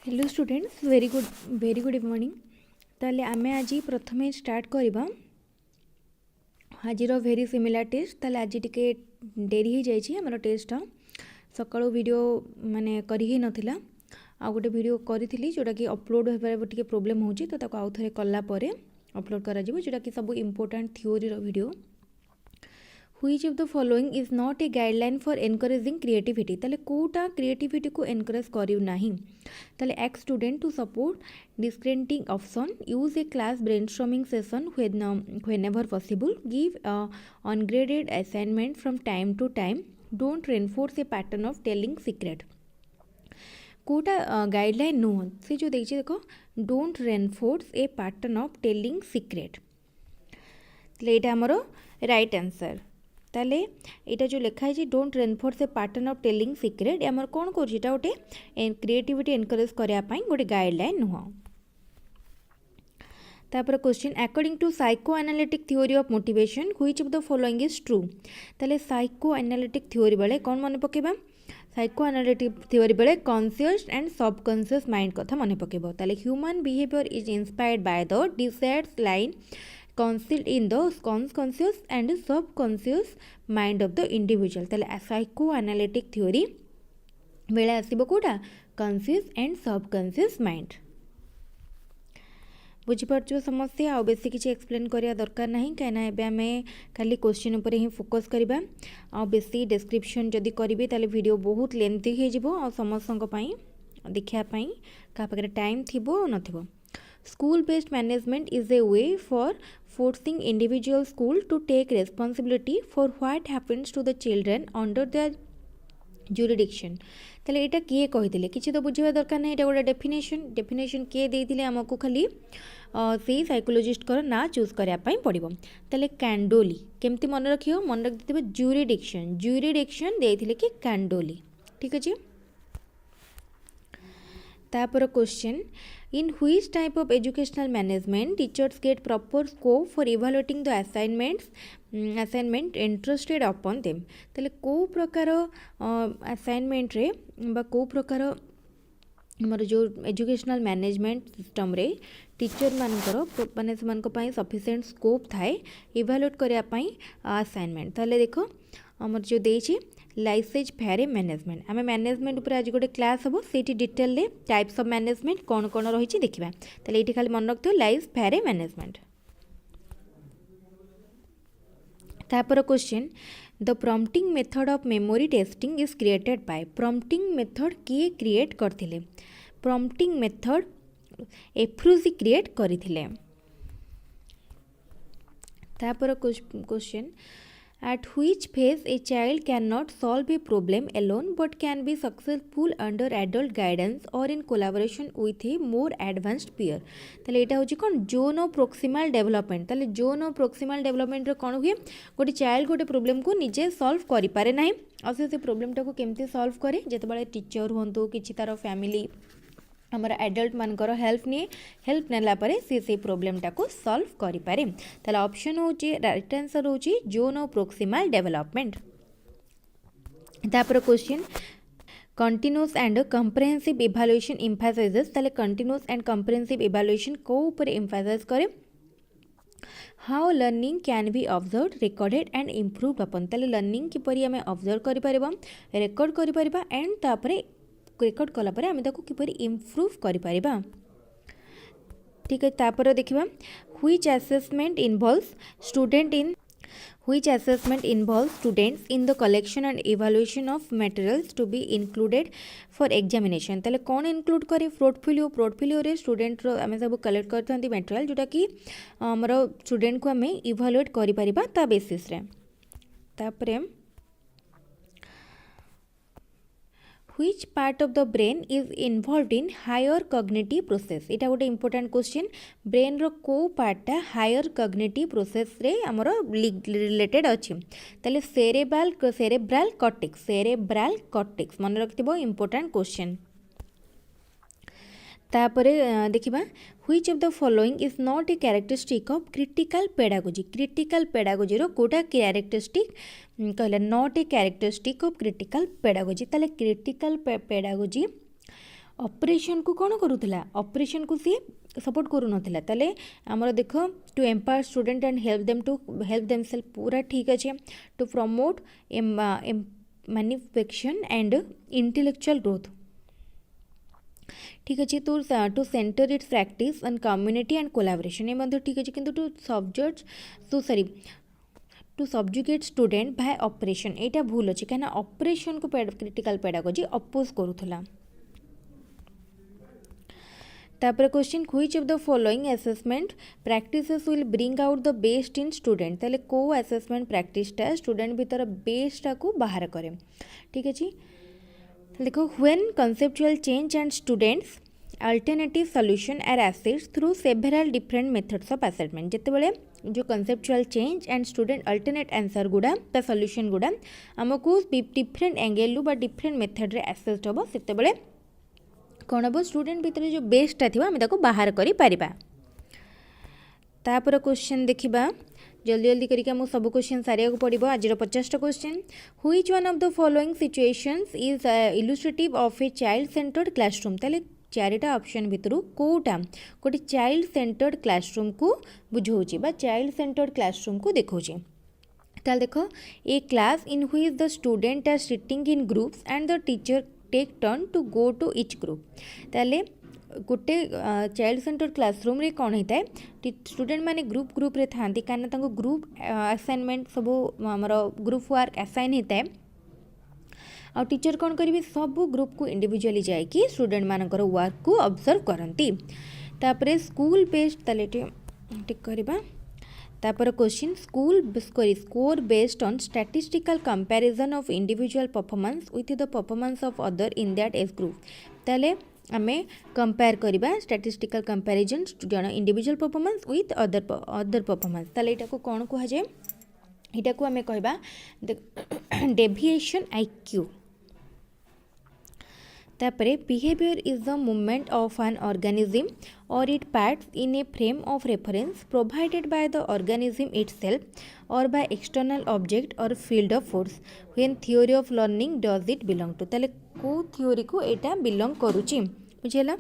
Hello students very good evening. ताले आमे आज प्रथमे स्टार्ट करबा आजिर वेरी सिमिलर टेस्ट। ताले आज टिके डेरी हो जाइए आमर टेस्ट सकाळु वीडियो माने करी ही नथिला आ गोटे वीडियो करी जोटा कि अपलोड होबार टिके प्रॉब्लम होची तो ताको आउ थरे कला परे अपलोड करा जिवो जोटा कि सब इंपोर्टेंट थ्योरी रो video. Which of the following is not a guideline for encouraging creativity? ताले कोटा creativity को encourage करियो नहीं। ताले ask student to support discrediting option, use a class brainstorming session whenever possible, give ungraded assignment from time to time, don't reinforce a pattern of telling secret। कोटा guideline नुह से जो देखिए देखो don't reinforce a pattern of telling secret। ताले एटा हमरो right answer. ताले एटा जो लिखा है don't reinforce A pattern of telling secret आमर कौन करटा गोटे क्रिएटिविटी एनकरेज करने गोटे गाइडलाइन नुह। तापर question according to psycho analytic theory of motivation which of the following is true. ताले साइको एनालिटिक थ्योरी बेले कौन मन पकेबा साइको एनालिटिक थ्योरी बेले कॉन्शियस एंड सबकॉन्शियस माइंड कथा मन पकेबो। ताले human behaviour is inspired by the desires lying concealed in the conscious and subconscious mind of the individual। ताले psychoanalytic theory बेले आसीबो Kota conscious and subconscious mind। बुझी पारछो समस्या आ बेसी किछि एक्सप्लेन करिया दरकार नाही काना एबे हमें खाली क्वेश्चन ऊपर ही फोकस करिबा आ बेसी डिस्क्रिप्शन जदी करिवे ताले वीडियो बहुत लेंथी हे जिवो आ समस्त को पई देखिया पई का पाखरे टाइम थिबो नथिबो। School based management is a way for forcing individual school to take responsibility for what happens to the children under their jurisdiction। ताले एटा किए कहिथिले किछि तो बुझिबा दरकार नै एटा गोटे डेफिनेशन किए देइथिले हमकु खाली से साइकोलॉजिस्ट कर ना चूज करिया पई पड़िबो। ताले कैंडोली केमती मन रखियो मन रख दिबे जुरिडिक्शन देइथिले कि कैंडोली ठीक अछि। तापर question in which type of educational management teachers get proper scope for evaluating the assignment entrusted upon them। ताले को प्रकार असाइनमेंट रे बा को प्रकार हमर जो एजुकेशनल मैनेजमेंट सिस्टम रे टीचर मानकर माने समान को पई सफिशिएंट स्कोप थाए इवैल्यूएट करिया पई असाइनमेंट। ताले देखो हमर जो देछि लाइसेज फेरे मैनेजमेंट आम मैनेजमेंट उपर आज गोटे क्लास हम से डिटेल टाइप्स ऑफ मैनेजमेंट कौन कौन रही देखा। ताले ये खाली मन रखियो लाइफ फेरे मैनेजमेंट। तापर question the prompting method of memory testing is created by. Prompting method किए क्रिएट करथिले प्रॉम्प्टिंग मेथड एफ्रूजी क्रिएट करथिले। तापर question at which phase a child cannot solve a problem alone but can be successful under adult guidance or in collaboration with a more advanced peer। ताले एटा होची कोन zone of proximal development. ताले zone of proximal development रे कोन हुए गोटे child गोटे problem को निजे solve करि पारे नाही और से प्रॉब्लम टा को केमती सॉल्व करे जेते बारे टीचर होंतु किछि तार फैमिली हमारा एडल्ट मानकर हेल्प नेला परे से प्रॉब्लम टा को सॉल्व करि पारे। ताले ऑप्शन होची राइट आंसर होची जोन ऑफ प्रोक्सिमल डेवलपमेंट। तापर question continuous and comprehensive evaluation emphasises. ताले कंटीन्यूअस एंड कम्प्रेहेंसिव इवैल्यूएशन को ऊपर एम्फासाइज करे how learning can be observe recorded and improved अपन। ताले लर्निंग किपरि हमें ऑब्जर्व करि परिबा रिकॉर्ड करि परिबा एंड तापरे रेकर्ड कला परे आमे ताको किपरि इम्प्रूव करि परिबा ठीक है। तापर देखिबा which assessment involves students in the collection and evaluation of materials to be included for examination. ताले कौन इंक्लूड करे पोर्टफोलियो रे स्टूडेंट रो आमे सब कलेक्ट करथांती मटेरियल जोटा कि हमर स्टूडेंट को आमे इवैल्यूएट करि परिबा ता बेसिस रे। तापरे which part of the brain is involved in higher cognitive process। इटा गोटे important question ब्रेन रो को पार्टा हायर कॉग्निटिव प्रोसेस रे हमरो रिलेटेड अछि। ताले सेरेब्रल कॉर्टेक्स मन रखिबो important question। तापरे देखिबा which of the following is not a characteristic of critical pedagogy रो कोटा कैरेक्टरिस्टिक कहले not a characteristic of critical pedagogy. ताले क्रिटिकल पेडागोजी ऑपरेशन को कौन करूला ऑपरेशन को सी सपोर्ट करू नथिला ताले हमर देखो to empower student and help themselves पूरा ठीक अच्छे to promote manufacturing and intellectual growth ठीक अच्छे to centre its practice on community and collaboration ये ठीक अच्छे किंतु to subjugate student by operation एटा भूल अच्छे कहीं ऑपरेशन को क्रिटिकल पेडागोजी अपोज करूला तापर question which of the following assessment practices will bring out the best in student ताले को असेसमेंट प्रैक्टिसटा स्टूडेंट भीतर बेस्टा को बाहर करे ठीक अच्छे देखो when conceptual change and students alternative solution are assessed through several different methods of assessment जितेबाला जो conceptual change and student alternate answer गुड़ा ता सॉल्यूशन गुड़ा आमको डिफरेंट एंगल बा डिफरेंट मेथड रे एसेस्ड हम से कौन हम स्टूडेंट भितर जो बेस्टा थी आम बाहर कर तापर क्वेश्चन देखा जल्दी जल्दी करके आमको सब क्वेश्चन सारिया को पड़ो आज 50टा question which one of the following situations is illustrative of a child centred classroom ताले चारिटा ऑप्शन भितर कोटा गोटे चाइल्ड सेंटर्ड क्लासरूम को बुझाऊँगी बा चाइल्ड सेंटर्ड क्लासरूम को देखा ताल देखो a class in which the student are sitting in groups and the teacher take turn to go to each group ताले गोटे चाइल्ड सेंटर क्लासरूम रे कौन होता है स्टूडेंट माने ग्रुप ग्रुप रे थांती कहीं ग्रुप असाइनमेंट सब आमर ग्रुप वर्क असाइन होता है आ टीचर कौन करेंगे सब ग्रुप को इंडिविजुअली जाकि स्टूडेंट मानकर वर्क को ऑब्जर्व करती तापर स्कूल बेस्ड ताले टिक करबा तापर question score based on statistical comparison of individual performance with the performance of other in that age group ताले आमे कंपेयर करबा स्टैटिस्टिकल कंपैरिजन जन individual performance with other performance ताले एटा को कौन कह जाए एटा को आमे कहबा डेविएशन आईक्यू तापरे behaviour is the movement of an organism or it parts in a frame of reference provided by the organism itself or by external object or field of force when theory of learning does it belong to ताले को theory को एटा belong करूची बुझेला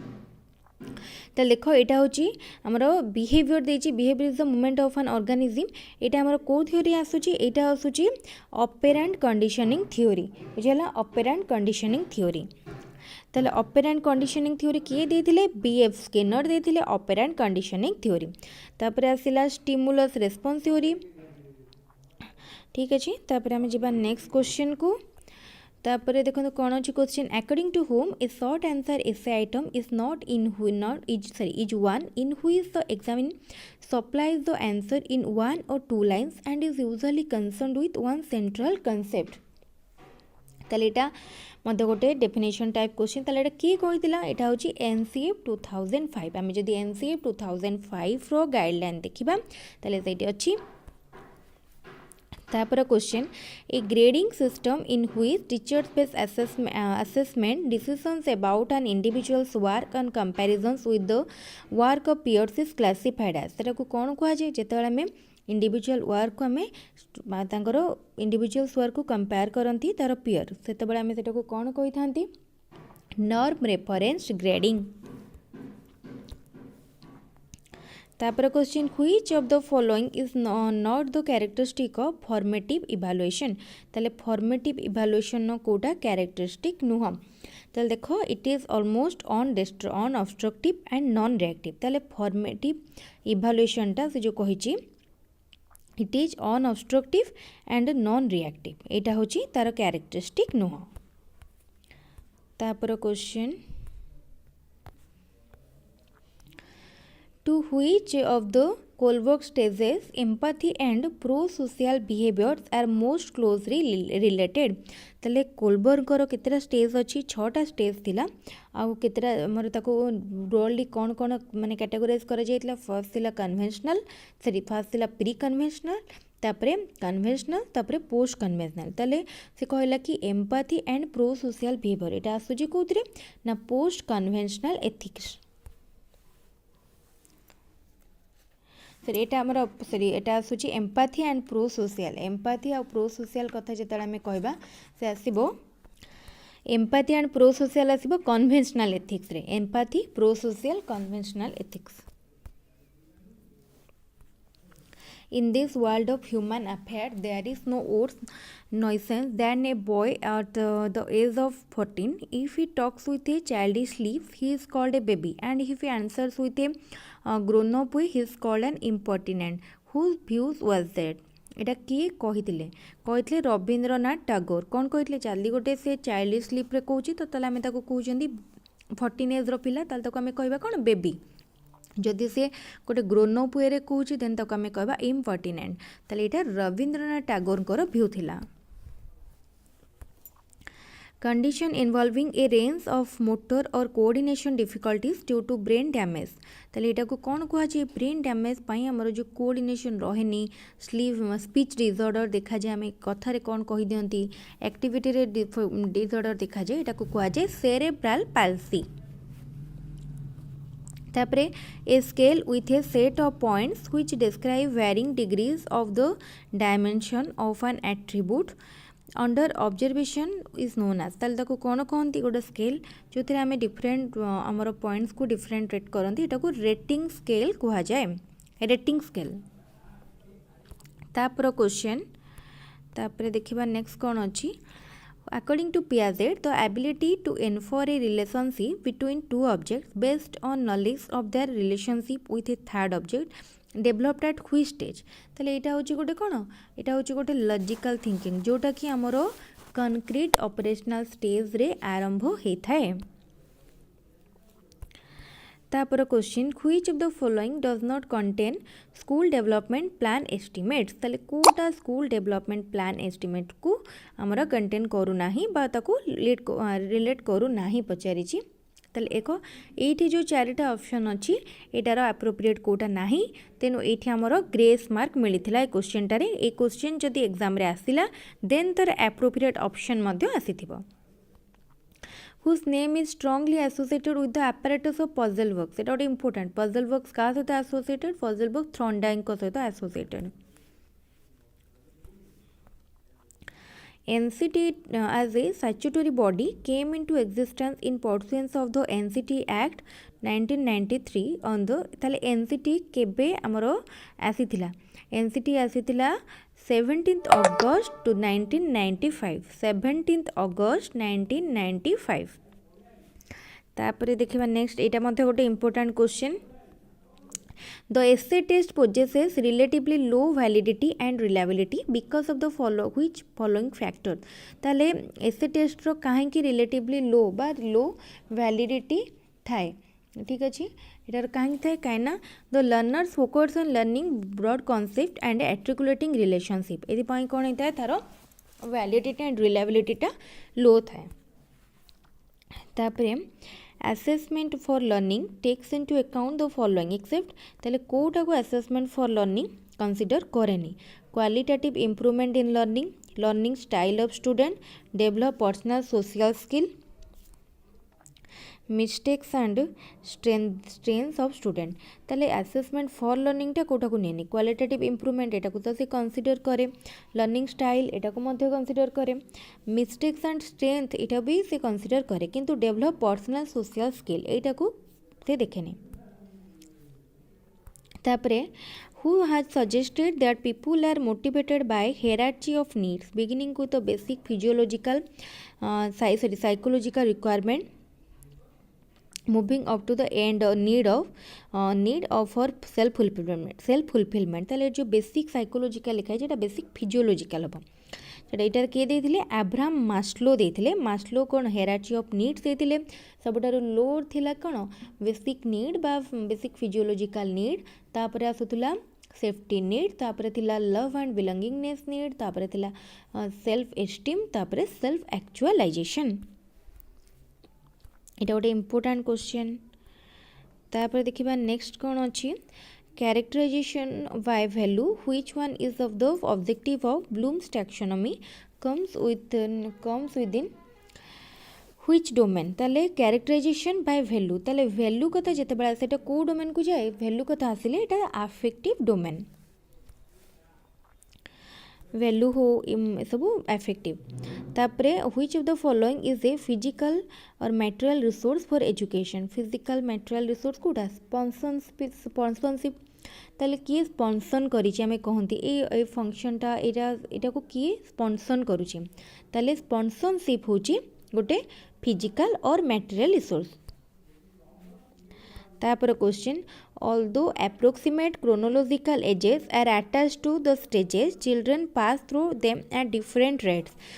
ताले देखो एटा होची हमरो बिहेवियर देची behaviour is the movement of an organism एटा हमरो को थ्योरी आसुची एटा आसुची ऑपरेंट कंडीशनिंग थ्योरी बुझेला ऑपरेंट कंडीशनिंग थ्योरी ताले ऑपरेंट कंडीशनिंग थ्योरी किए देथिले बीएफ स्किनर देथिले ऑपरेंट कंडीशनिंग थ्योरी तापर आसिला स्टिमुलस रेस्पॉन्स थ्योरी ठीक अच्छे तापर आम जा नेक्स्ट क्वेश्चन को तापर देखो कौन अच्छी question according to whom a short answer essay item is not is one in which the examine supplies the answer in one or two lines and is usually concerned with one central concept ताले एटा मध्य गोटे definition type question ताले एटा किए कहितला एटा होची NCF 2005 आमे जदि NCF 2005 रो guideline देखिबा ताले सेठी अछि तापर question a grading system in which teachers base assessment decisions about an individual's work and comparisons with the work of peers is classified as सेटा को कोन कुआ जे जेतेबेला में इंडिविजुअल वर्क को आम इंडिविजुअल्स वर्क को कंपेयर करती तार पीयर से आम से कौन कही था नॉर्म रेफरेंस ग्रेडिंग तापर question which of the following is not the characteristic of formative evaluation ताले फॉर्मेटिव इवैल्यूएशन कोटा कैरेक्टरिस्टिक नुह ताले देखो it is almost on obstructive and non reactive ताले फॉर्मेटिव इवैल्यूएशन टा से जो कही it is on obstructive and non reactive एटा होची तार कैरेक्टरिस्टिक नुह तापर question to which of the Kohlberg stages empathy and prosocial behaviours are most closely related ताले कोलबर्गर केतेटा स्टेज अच्छी 6टा स्टेज थिला आउ केतेटा हमर ताको ब्रॉडली कौन कौन माने कैटेगराइज करा जायतला फर्स्ट थिला कन्वेंशनल फर्स्ट थिला प्री कन्वेंशनल तापरे कन्वेंशनल तापरे पोस्ट कन्वेंशनल ताले से कहला कि एम्पैथी एंड प्रो-सोशल बिहेवियर एटा आसुजी कोथरे ना पोस्ट कन्वेंशनल एथिक्स सॉरी एटा हमर सॉरी एटा आसुची एम्पैथी एंड प्रो-सोशल एम्पैथी आ प्रो-सोशल कथा जेतला हमें कहबा से आसीबो एम्पाथी एंड प्रो सोशल आसिबो कन्वेंशनल एथिक्स रे empathy prosocial conventional ethics In this world of human affairs, there is no worse nuisance than a boy at the age of 14. If he talks with a childish lips, he is called a baby, and if he answers with a grown-up way, he is called an impertinent. Whose views was that? এটা କିଏ କହିଥିଲେ କହିଥିଲେ ରବୀନ୍ଦ୍ରନାଥ ଟାଗୋର କ'ଣ କହିଥିଲେ ଚାଲି ଗୋଟେ ସେ ଚାଇଲ୍ଡିଶ ଲିପ୍ରେ କହୁଛି ତ ତାହେଲେ ଆମେ ତାକୁ କହୁଛନ୍ତି 14 ଏଜ୍ର ପିଲା ତାହେଲେ ତାକୁ ଆମେ କହିବା କ'ଣ ବେବି जदि सी गोटे ग्रोन अप वे कौच देन तक आम कह इम्पर्टिनेंट ताले यहाँ रवींद्रनाथ टैगोर भ्यू थिला condition involving a range of motor or coordination difficulties due to brain damage ताले यहाँ को कौन कहुए ब्रेन डैमेज आमर जो कोऑर्डिनेशन रहेनी स्पीच डिसऑर्डर देखा जाए आम कथार कौन कही दियंती एक्टिविटी रे डिसऑर्डर देखा जाए यहाँ को कहुए सेरेब्रल पाल्सी तापरे a scale with a set of points which describe varying degrees of the dimension of an attribute under observation is known as ताल ताको कौन कहती गोटे स्केल जो थे आम डिफरेंट आमर पॉइंट्स को डिफरेंट रेट करती एटा को रेटिंग स्केल कह जाए रेटिंग स्केल तापर क्वेश्चन तापर देखिबा नेक्स्ट कौन अच्छी According to Piaget, the ability to infer a relationship between two objects based on knowledge of their relationship with a third object developed at which stage? ताले एटा होची गोटे कोन एटा होची गोटे लॉजिकल थिंकिंग जोटा कि हमरो कंक्रीट ऑपरेशनल स्टेज रे आरंभ होइथाय तापर question which of the following does not contain school development plan estimates ताले कोटा स्कूल डेवलपमेंट प्लान एस्टिमेट को आमर कंटेन करू नाही बा ताको रिलेट करू नाही पचारिछि ताले एको एठी जो चारिटा ऑप्शन अछि एटार एप्रोप्रिएट कोटा नाही तेनु एठी आमर ग्रेस मार्क मिलिथिला ए क्वेश्चन टारे ए क्वेश्चन जदि एग्जाम रे आसिला देन तर एप्रोप्रिएट ऑप्शन मध्ये आसीथिबो whose name is strongly associated with the apparatus of puzzle works এটা ଗୋଟେ important puzzle works का सहित associated puzzle works थ्रॉन्डाइक को सहित associated NCT as a statutory body came into existence in pursuance of the NCT Act 1993 on the ताले NCT केबे हमरो आसीथिला NCT आसीथिला 17th August to 1995 17th August 1995 तापरे देखिबा नेक्स्ट एटा मध्ये गोटे important question the essay test possesses relatively low validity and reliability because of the following factor ताले essay test रो काहे कि रिलेटिवली लो बा लो वैलिडिटी थाए ठीक अच्छे यार कहीं थाए कहीं the learners focus on learning broad concept and articulating relationship ये कौन होता है तार वैलिडिटी एंड रिलायबिलिटीटा लो थाए तापरे assessment for learning takes into account the following except ताले कोटा को असेसमेंट फॉर लर्निंग कंसीडर करेनी qualitative improvement in learning learning style of student develop personal social skill mistakes and strengths of student ताले assessment for learning टा कोटा को नेनी qualitative improvement एटा को तो से कंसीडर करे लर्निंग स्टाइल एटा को मध्य कंसीडर करे मिस्टेक्स एंड स्ट्रेंथ एटा भी से कंसीडर करे किंतु डेवलप पर्सनल सोशल स्किल एटा को से देखेनी तापरे who has suggested that people are motivated by hierarchy of needs beginning with the basic physiological psychological requirement moving up to the end need of for self fulfillment ताले जो basic psychological लिखा है जेटा basic physiological हम सेटा एटार के देथिले Abraham Maslow देथिले मास्लो कोन हायरार्की ऑफ नीड्स देथिले सबटारो लो थिला कोन बेसिक नीड बा बेसिक फिजियोलॉजिकल नीड तापरे आसुतुला सेफ्टी नीड तापरे थिला लव एंड बिलोंगिंगनेस नीड तापरे थिला सेल्फ एस्टीम तापरे सेल्फ एक्चुअलाइजेशन इटा गोटे इम्पोर्टेंट क्वेश्चन तापर देखिबा नेक्स्ट कौन अच्छी characterization by value which one is of the objective of Bloom's taxonomy comes within which domain ताले कैरेक्टराइजेशन बाय वैल्यू ताले वैल्यू कथा जेते बड़ा सेटा को डोमेन को जाए वैल्यू कथा आसिले एटा अफेक्टिव डोमेन वैल्यू हो सब एफेक्टिव। तापरे which of the following is a physical or material resource for education. Physical material resource कोटा स्पॉन्सरशिप ताले किए स्पॉन्सन करिछि आमे कहंती ए फंक्शनटा एटा को किए स्पॉन्सन करूछि ताले स्पॉन्सरशिप होछि गोटे फिजिकल और मटेरियल रिसोर्स। तापर question although approximate chronological ages are attached to the stages children pass through them at different rates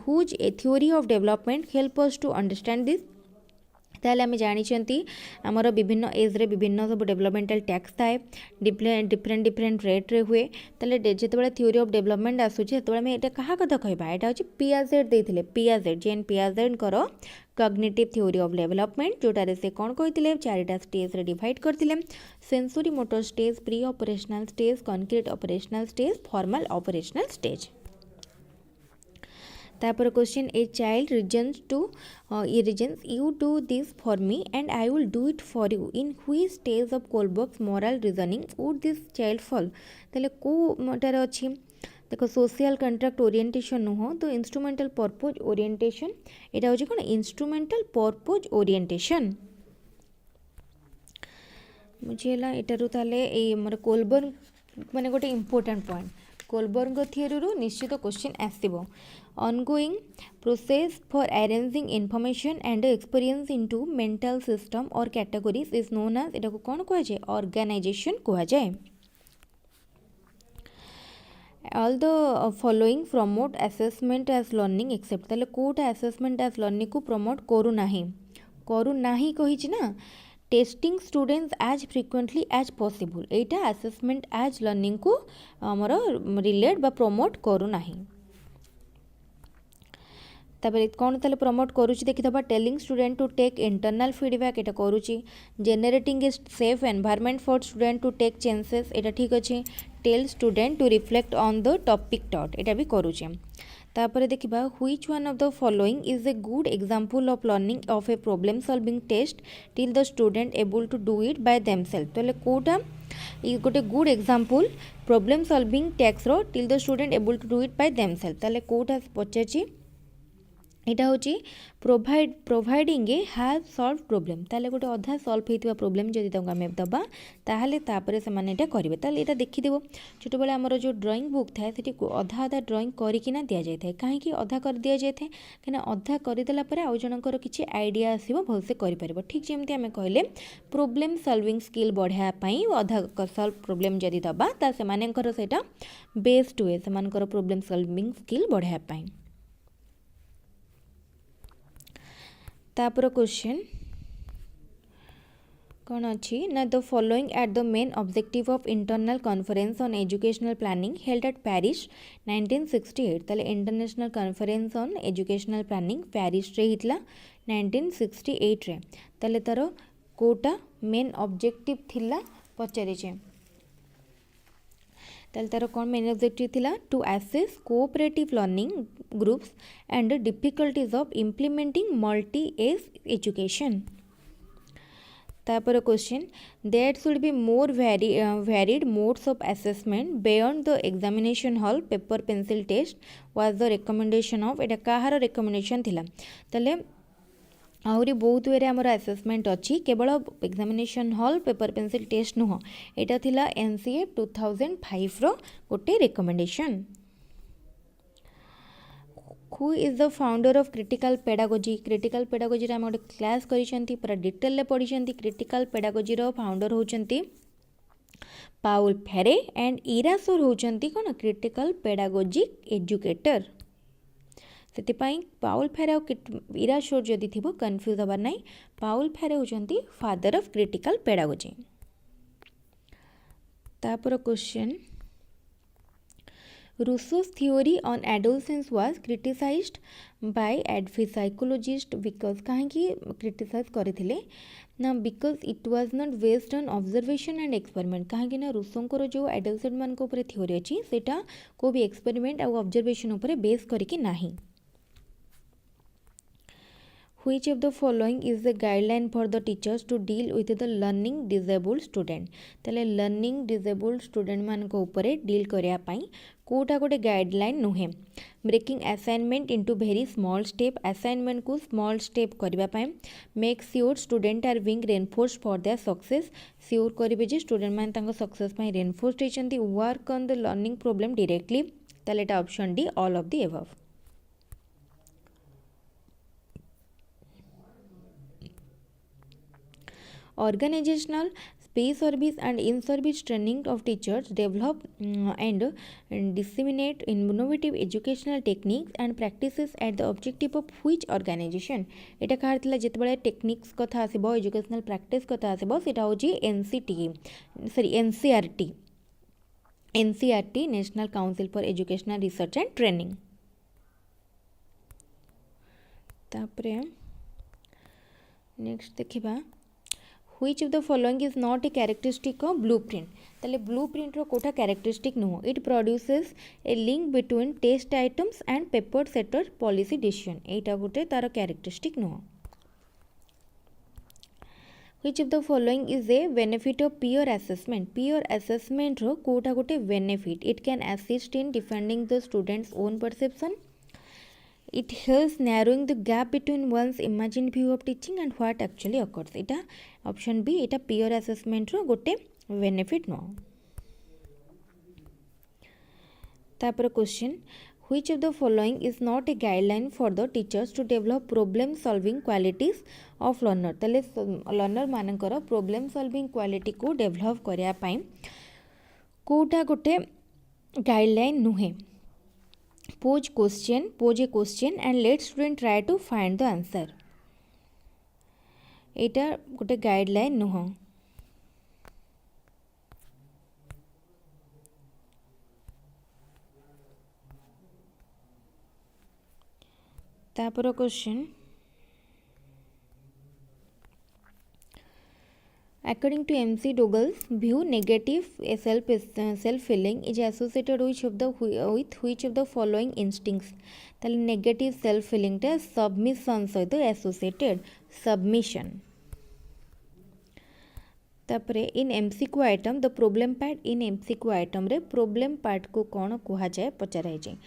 whose a theory of development help us to understand this। ताहले आम जानी आमर विभिन्न as रे विभिन्न सब developmental tax थाए डिफरेंट डिफरेंट रेट रे हुए ताले जिते थ्योरी ऑफ डेवलपमेंट आसूचे सेते आम एटा कहा कथा कहबा एटा होची पियाजेट देथिले पियाजेट जेन पियाजेट करो कॉग्निटिव थ्योरी ऑफ डेवलपमेंट जोटारे से कौन कहते चारिटा स्टेज रे डिवाइड करथिले sensory motor stage preoperational stage concrete operational stage formal operational stage. तापर question a child reasons you do this for me and I will do it for you in which stage of Kohlberg's moral reasoning would this child fall. ताले कोटार अच्छी देखो social contract orientation नुह तो instrumental purpose orientation एटा होची कोन instrumental purpose orientation. मुझे ला एटारु ताले ए हमर कोलबर्ग माने गोटे इंपोर्टेंट पॉइंट कोलबर्ग थियरी रू निश्चित question आसीबो ongoing process for arranging information and experience into mental system or categories is known as एटा को कौन कहा जाए organization कहा जाए। all the following promote assessment as learning except ताले कोटा assessment as learning को promote करू नाही कहिछि ना testing students as frequently as possible एटा असेसमेंट एज लर्निंग को हमर रिलेट बा प्रमोट करू नाही। तापर कौन ताले प्रमोट करूची देखिदबा telling student to take internal feedback एटा करूची generating a safe environment for student to take chances एटा ठीक अछि tell student to reflect on the topic taught एटा भी करूची। तापर देखिबा which one of the following is a good example of learning of a problem solving test till the student able to do it by themselves. तो कोटा इ गोटे good example problem solving tasks रो till the student able to do it by themselves ताले कोटा पचाची एटा होची providing a half solved problem ताले गोटे अधा सॉल्व होइतिबा प्रॉब्लम जदि तांको आमे दबा ताहले तापरे से माने एटा करिवे ताले एटा देखि देबो छोट बेले हमर जो ड्राइंग बुक थाए सेठी अधा अधा ड्राइंग करिकिना दिया जाय थाए काहे कि अधा कर दिया जाय थाए कना अधा करि देला परे आ जनकर किछि आइडिया आसीबो भलसे करि परबो ठीक जेमति आमे कहले प्रॉब्लम सॉल्विंग स्किल बढ़िया पई अधा सॉल्व प्रॉब्लम जदि दबा ता से मानेकर सेटा बेस्ट वे से मानकर प्रॉब्लम सॉल्विंग स्किल बढ़िया पई। तापर क्वेश्चन कौन अच्छी ना the following at the main objective of internal conference on educational planning held at Paris 1968 ताले international conference on educational planning Paris रे हितला 1968 रे ताले तार कोटा मेन ऑब्जेक्टिव थिला पचारे छे ताले तार कौन मेन ऑब्जेक्टिव थिला to assess cooperative learning groups and difficulties of implementing multi age education. तापर question that should be more varied modes of assessment beyond the examination hall paper pencil test was the recommendation of एटा कहार recommendation थिला ताले आहरी बहुत वे आमर assessment अच्छी केवल examination hall paper pencil test नुह एटा थिला एनसीए 2005 रो गोटे recommendation. Who is the founder of critical pedagogy critical pedagogy रे हम गोटे क्लास करिसेंती पूरा डिटेल ले पढिसेंती क्रिटिकल पेडागोजी रो फाउंडर होचंती पाउल फेरे एंड इरासोर होचंती कोन क्रिटिकल पेडागोजिक एजुकेटर सेतिपाई पाउल फेरे और इरासोर जदि थिबो कंफ्यूज हबार नै पाउल फेरे होचंती फादर ऑफ क्रिटिकल पेडागोजी। तापर question Rousseau's theory on adolescence was criticized by psychologists because कहीं क्रिटिसाइज करथिले ना because it was not based on observation and experiment कहीं ना रूसोंकर जो एडोलसेंट मान को ऊपर थ्योरी अछि सेटा को भी एक्सपेरिमेंट और ऑब्जर्वेशन ऊपर बेस करके नाही। Which of the following is the guideline for the teachers to deal with the learning disabled student ताले learning disabled student मान को ऊपर डील करिया पई कोटा गोटे गाइडलाइन नुहे breaking assignment into very small step assignment को स्मॉल स्टेप करने make sure student are being reinforce for their success sure करेंगे जे स्टूडेंट मैंने सक्सेस रेनफोर्स होती work on the learning problem directly ताले एटा option D all of the above organizational space service and in-service training of teachers develop and disseminate innovative educational techniques and practices at the objective of which organization एटा कहार थिला जेतबेले techniques कथा आसीबो educational practice कथा आसीबो सेटा होची NCERT national council for educational research and training तापरे next देखिबा which of the following is not a characteristic of blueprint ताले blueprint रो कोटा characteristic नुह it produces a link between test items and paper setter policy decision एटा गोटे तार characteristic नुह which of the following is a benefit of peer assessment रो कोटा गोटे benefit it can assist in defending the student's own perception it helps narrowing the gap between one's imagined view of teaching and what actually occurs इटा option B इटा peer assessment रो गोटे benefit नो तापर question which of the following is not a guideline for the teachers to develop problem solving qualities of learner तले learner मानकर problem solving quality को develop करिया पई कोटा गोटे गाइडलाइन नुहे pose a question and let student try to find the answer एटा गोटे गाइडलाइन नुह तापर question according to MC Dougall's view negative self feeling is associated with which of the following instincts ताले negative self feeling टा submission सहित associated submission तापरे इन MCQ item the problem part in MCQ item रे problem part को कौन कहा जाए पचराई जाए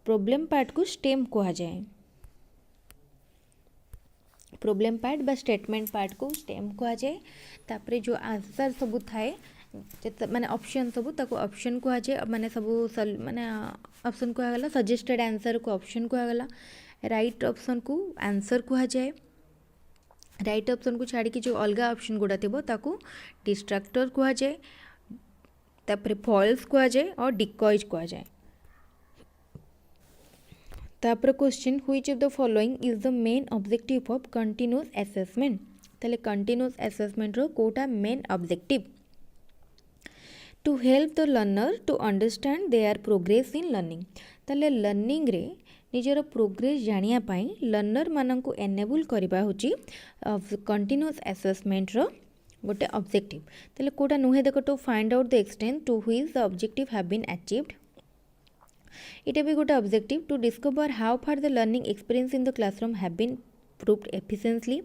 प्रोब्लेम पार्ट को स्टेम कहा जाए प्रोब्लेम पार्ट बा स्टेटमेंट पार्ट को स्टेम कहा जाए तापरे जो आंसर सब थाए माने ऑप्शन सब ताको ऑप्शन कहा जाए माने सब माने ऑप्शन कहा गला सजेस्टेड आंसर को ऑप्शन कहा गला राइट ऑप्शन को आंसर कहा जाए राइट ऑप्शन को छाड़ी जो अलगा ऑप्शन गुड़ा थिबो ताको डिस्ट्रैक्टर कहा जाए तापरे फॉल्स कहा जाए और डिकॉयज कहा जाए तापर question which of the following is the main objective of continuous assessment ताले कंटिन्यूअस असेसमेंट रो कोटा main objective to help the learner to understand their progress in learning ताले लर्निंग रे निजर प्रोग्रेस जानिया पाई लर्नर माननकु एनेबल करबा होची कंटिन्यूअस असेसमेंट रो गोटे ऑब्जेक्टिव ताले कोटा नुहे देखो to find out the extent to which the objective have been achieved इटा भी गोटे objective to discover how far the learning experience in the classroom have been proved efficiently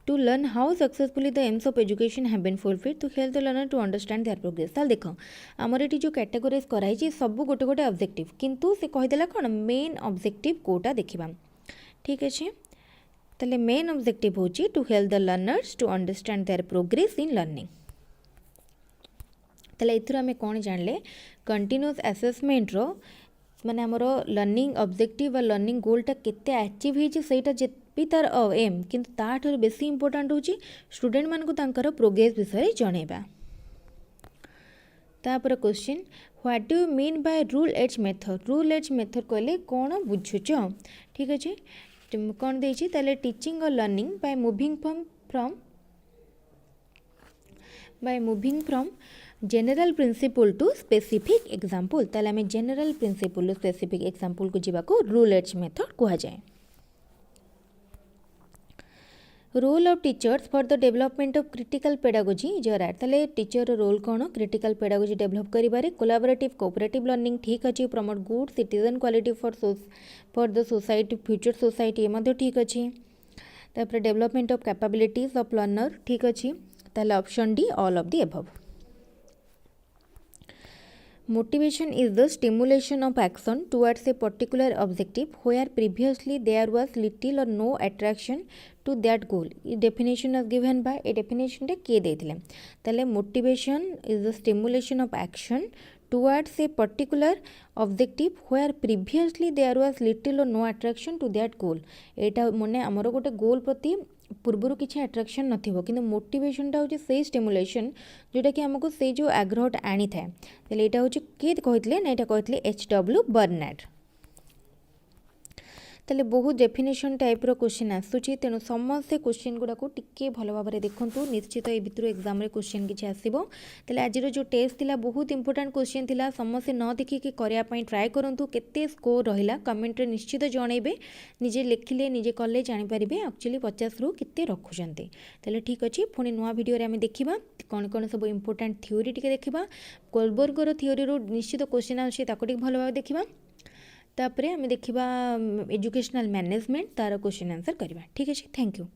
to learn how successfully the aims of education have been fulfilled to help the learner to understand their progress ताल देख आमर ये जो categorise कराई सब गोटे गोटे objective किंतु से कहीदेला कौन मेन ऑब्जेक्टिव कोटा देखा ठीक अच्छे ताले मेन ऑब्जेक्टिव होची to help the learners to understand their progress in learning ताले इथुर आमे कोन जानले कंटिन्यूअस असेसमेंट रो माने हमर लर्निंग ऑब्जेक्टिव व लर्निंग गोलटा केते अचीव होईची सेटा भी तार एम किंतु ताठर बेसी इंपोर्टेंट होची स्टूडेंट मानकु तांकर प्रोग्रेस विषय जणेबा तापर question what do you mean by rule as method कहले कौन बुझुच ठीक अच्छे कौन देछि ताले teaching or learning by moving from general principle to specific example ताले आमे general principle to specific example को जीवा को रूल एज मेथड कहा जाए role of teachers for the development of critical pedagogy जरा ताले टीचर रोल कौन क्रिटिकल पेडागोजी डेवलप करिबारे कोलैबोरेटिव कोऑपरेटिव लर्निंग ठीक अछि promote good citizen quality for the society future society ये मध्ये ठीक अछि तापर development of capabilities of learner ठीक अछि ताले option D all of the above Motivation is the stimulation of action towards a particular objective where previously there was little or no attraction to that goal. ये definition is given by a definition टे किए देथिले ताले motivation is the stimulation of action towards a particular objective where previously there was little or no attraction to that goal. एटा मने हमरो गोटे गोल प्रति पूर्वर किसी attraction नथिबो किंतु मोटिवेशनटा होची से स्टिमुलेशन जोटा कि हमको से जो आग्रहटा आनी थाए ताले एटा होची के कहथिले ना एटा कहथिले एच.डब्ल्यू. बर्नार्ड। ताले बहुत डेफिनेशन टाइप रो क्वेश्चन आसुची तेणु समस्त क्वेश्चन गुड़ा को टिके भल भाव में देखु निश्चित ये भितर एग्जाम रे क्वेश्चन किसी आसो ताले आज जो टेस्ट थिला बहुत इंपोर्टेंट क्वेश्चन थिला समस्त न देखिकी करने ट्राए करूँ केते स्कोर रहिला कमेंट रे निश्चित जनइबे निजे लिखिले निजे कले जानीपारे एक्चुअली 50 रु केते रखुचंती ताले ठीक अच्छे पुणी नुआ वीडियो रे आमे देखिबा कौन कौन सब इंपोर्टेंट थ्योरी टिके देखिबा कोलबर्गर थ्योरी रो निश्चित क्वेश्चन आछे ताको टिके भल भाव देखिबा तापरे आमे देखिबा एजुकेशनल मैनेजमेंट तार क्वेश्चन आंसर करबा ठीक है थैंक यू।